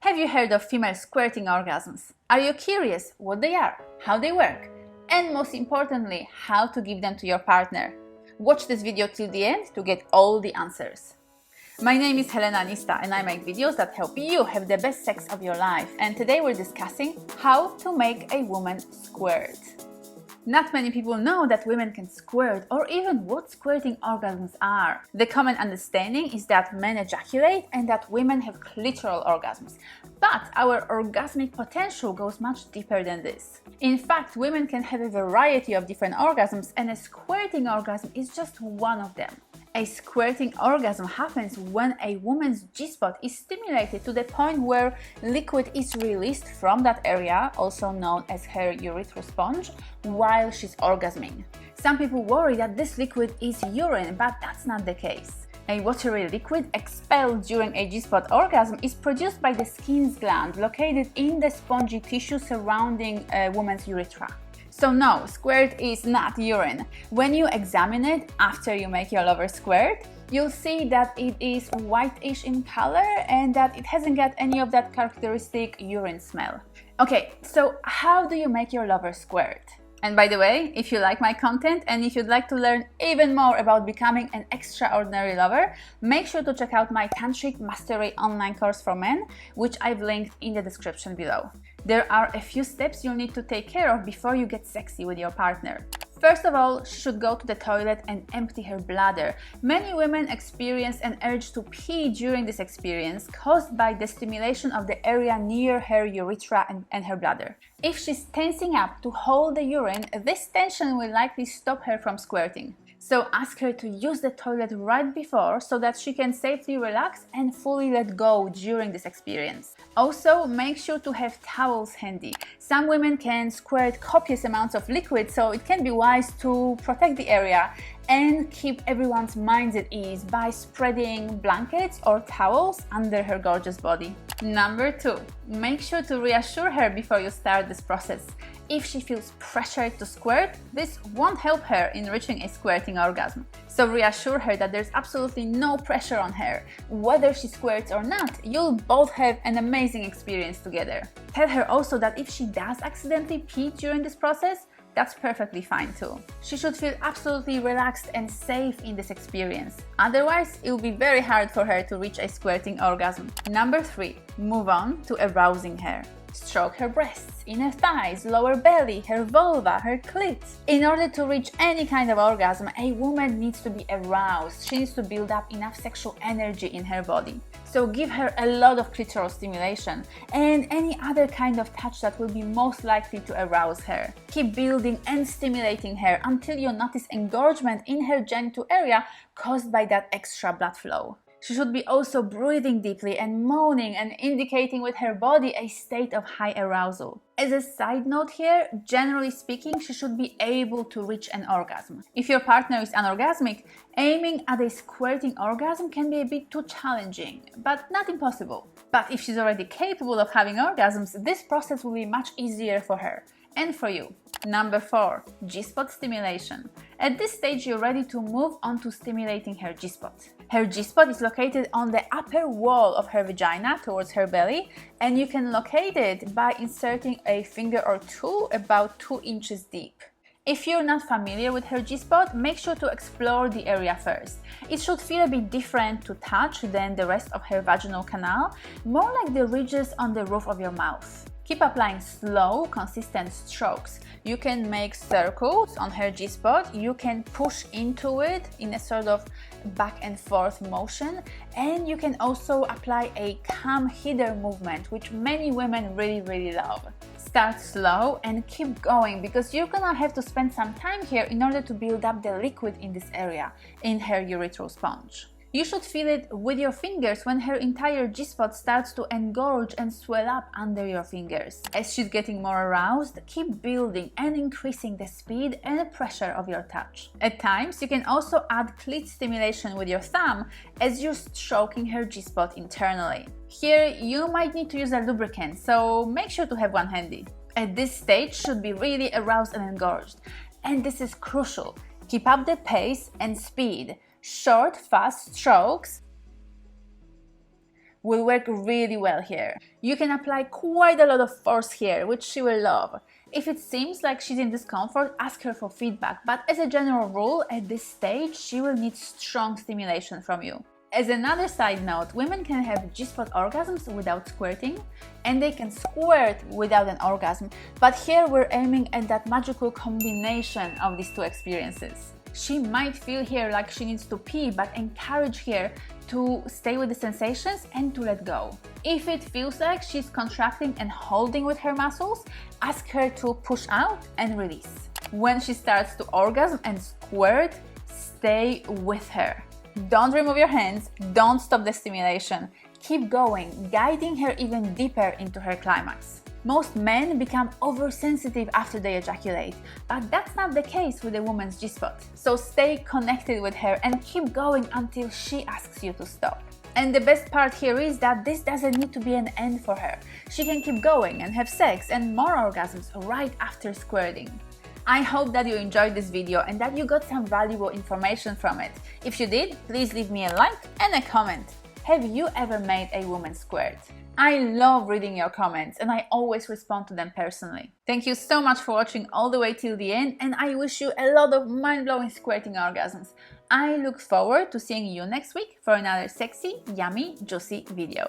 Have you heard of female squirting orgasms? Are you curious what they are, how they work, and most importantly, how to give them to your partner? Watch this video till the end to get all the answers. My name is Helena Nista and I make videos that help you have the best sex of your life, and today we're discussing how to make a woman squirt. Not many people know that women can squirt or even what squirting orgasms are. The common understanding is that men ejaculate and that women have clitoral orgasms. But our orgasmic potential goes much deeper than this. In fact, women can have a variety of different orgasms, and a squirting orgasm is just one of them. A squirting orgasm happens when a woman's G-spot is stimulated to the point where liquid is released from that area, also known as her urethral sponge, while she's orgasming. Some people worry that this liquid is urine, but that's not the case. A watery liquid expelled during a G-spot orgasm is produced by the skin gland located in the spongy tissue surrounding a woman's urethra. So no, squirt is not urine. When you examine it after you make your lover squirt, you'll see that it is whitish in color and that it hasn't got any of that characteristic urine smell. Okay, so how do you make your lover squirt? And by the way, if you like my content and if you'd like to learn even more about becoming an extraordinary lover, make sure to check out my Tantric Mastery online course for men, which I've linked in the description below. There are a few steps you'll need to take care of before you get sexy with your partner. First of all, she should go to the toilet and empty her bladder. Many women experience an urge to pee during this experience, caused by the stimulation of the area near her urethra and her bladder. If she's tensing up to hold the urine, this tension will likely stop her from squirting. So ask her to use the toilet right before so that she can safely relax and fully let go during this experience. Also, make sure to have towels handy. Some women can squirt copious amounts of liquid, so it can be wise to protect the area and keep everyone's minds at ease by spreading blankets or towels under her gorgeous body. Number 2, make sure to reassure her before you start this process. If she feels pressured to squirt, this won't help her in reaching a squirting orgasm. So reassure her that there's absolutely no pressure on her. Whether she squirts or not, you'll both have an amazing experience together. Tell her also that if she does accidentally pee during this process, that's perfectly fine too. She should feel absolutely relaxed and safe in this experience. Otherwise, it will be very hard for her to reach a squirting orgasm. Number 3, move on to arousing her. Stroke her breasts, inner thighs, lower belly, her vulva, her clit. In order to reach any kind of orgasm, a woman needs to be aroused. She needs to build up enough sexual energy in her body. So give her a lot of clitoral stimulation and any other kind of touch that will be most likely to arouse her. Keep building and stimulating her until you notice engorgement in her genital area caused by that extra blood flow. She should be also breathing deeply and moaning and indicating with her body a state of high arousal. As a side note here, generally speaking, she should be able to reach an orgasm. If your partner is anorgasmic, aiming at a squirting orgasm can be a bit too challenging, but not impossible. But if she's already capable of having orgasms, this process will be much easier for her and for you. Number 4, G-spot stimulation. At this stage, you're ready to move on to stimulating her G-spot. Her G-spot is located on the upper wall of her vagina towards her belly, and you can locate it by inserting a finger or two about 2 inches deep. If you're not familiar with her G-spot, make sure to explore the area first. It should feel a bit different to touch than the rest of her vaginal canal, more like the ridges on the roof of your mouth. Keep applying slow, consistent strokes. You can make circles on her G-spot, you can push into it in a sort of back and forth motion, and you can also apply a calm header movement, which many women really love. Start slow and keep going, because you're gonna have to spend some time here in order to build up the liquid in this area, in her urethral sponge. You should feel it with your fingers when her entire G-spot starts to engorge and swell up under your fingers. As she's getting more aroused, keep building and increasing the speed and pressure of your touch. At times, you can also add clit stimulation with your thumb as you're stroking her G-spot internally. Here, you might need to use a lubricant, so make sure to have one handy. At this stage, should be really aroused and engorged. And this is crucial. Keep up the pace and speed. Short, fast strokes will work really well here. You can apply quite a lot of force here, which she will love. If it seems like she's in discomfort, ask her for feedback, but as a general rule, at this stage, she will need strong stimulation from you. As another side note, women can have G-spot orgasms without squirting, and they can squirt without an orgasm, but here we're aiming at that magical combination of these two experiences. She might feel here like she needs to pee, but encourage here to stay with the sensations and to let go. If it feels like she's contracting and holding with her muscles, ask her to push out and release. When she starts to orgasm and squirt, stay with her. Don't remove your hands, don't stop the stimulation. Keep going, guiding her even deeper into her climax. Most men become oversensitive after they ejaculate, but that's not the case with a woman's G-spot. So stay connected with her and keep going until she asks you to stop. And the best part here is that this doesn't need to be an end for her. She can keep going and have sex and more orgasms right after squirting. I hope that you enjoyed this video and that you got some valuable information from it. If you did, please leave me a like and a comment. Have you ever made a woman squirt? I love reading your comments and I always respond to them personally. Thank you so much for watching all the way till the end, and I wish you a lot of mind-blowing squirting orgasms. I look forward to seeing you next week for another sexy, yummy, juicy video.